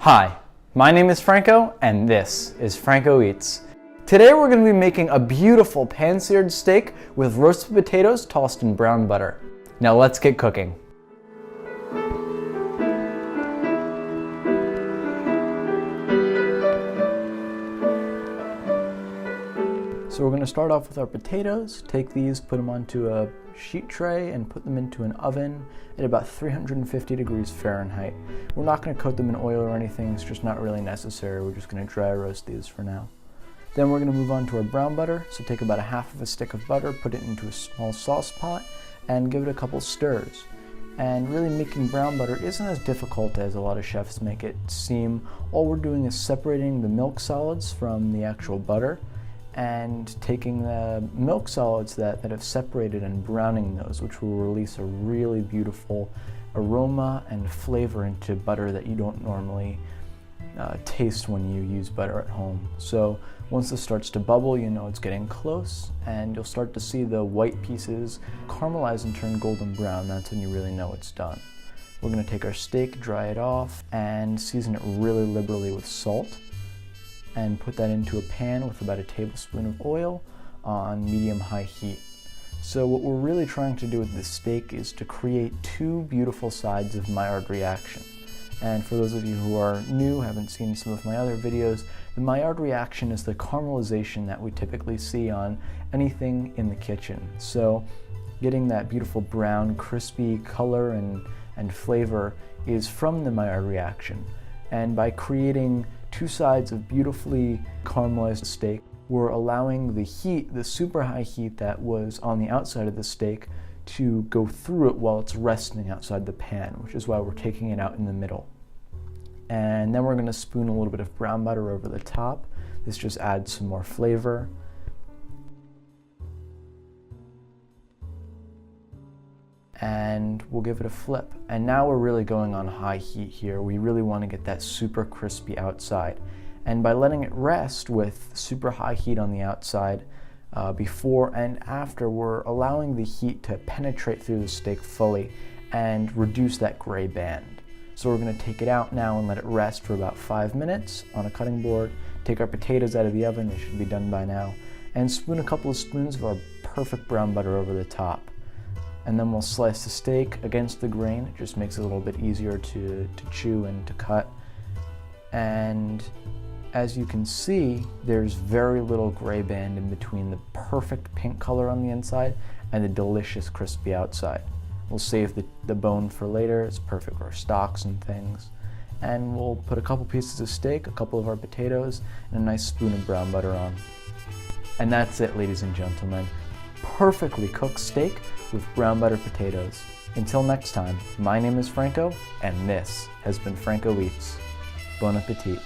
Hi, my name is Franco, and this is Franco Eats. Today we're going to be making a beautiful pan-seared steak with roasted potatoes tossed in brown butter. Now let's get cooking. So we're going to start off with our potatoes. Take these, put them onto a sheet tray and put them into an oven at about 350 degrees Fahrenheit. We're not going to coat them in oil or anything, it's just not really necessary. We're just going to dry roast these for now. Then we're going to move on to our brown butter. So take about a half of a stick of butter, put it into a small sauce pot, and give it a couple stirs. And really making brown butter isn't as difficult as a lot of chefs make it seem. All we're doing is separating the milk solids from the actual butter and taking the milk solids that have separated and browning those, which will release a really beautiful aroma and flavor into butter that you don't normally taste when you use butter at home. So once this starts to bubble, you know it's getting close, and you'll start to see the white pieces caramelize and turn golden brown. That's when you really know it's done. We're going to take our steak, dry it off, and season it really liberally with salt, and put that into a pan with about a tablespoon of oil on medium-high heat. So what we're really trying to do with this steak is to create two beautiful sides of Maillard reaction. And for those of you who are new, haven't seen some of my other videos, the Maillard reaction is the caramelization that we typically see on anything in the kitchen. So getting that beautiful brown, crispy color and flavor is from the Maillard reaction. And by creating two sides of beautifully caramelized steak, we're allowing the heat, the super high heat that was on the outside of the steak, to go through it while it's resting outside the pan, which is why we're taking it out in the middle. And then we're going to spoon a little bit of brown butter over the top. This just adds some more flavor. And we'll give it a flip. And now we're really going on high heat here. We really want to get that super crispy outside. And by letting it rest with super high heat on the outside, before and after, we're allowing the heat to penetrate through the steak fully and reduce that gray band. So we're going to take it out now and let it rest for about 5 minutes on a cutting board. Take our potatoes out of the oven, they should be done by now, and spoon a couple of spoons of our perfect brown butter over the top. And then we'll slice the steak against the grain. It just makes it a little bit easier to chew and to cut. And as you can see, there's very little gray band in between the perfect pink color on the inside and the delicious crispy outside. We'll save the bone for later. It's perfect for stocks and things. And we'll put a couple pieces of steak, a couple of our potatoes, and a nice spoon of brown butter on. And that's it, ladies and gentlemen. Perfectly cooked steak with brown butter potatoes. Until next time, my name is Franco, and this has been Franco Eats. Bon appetit.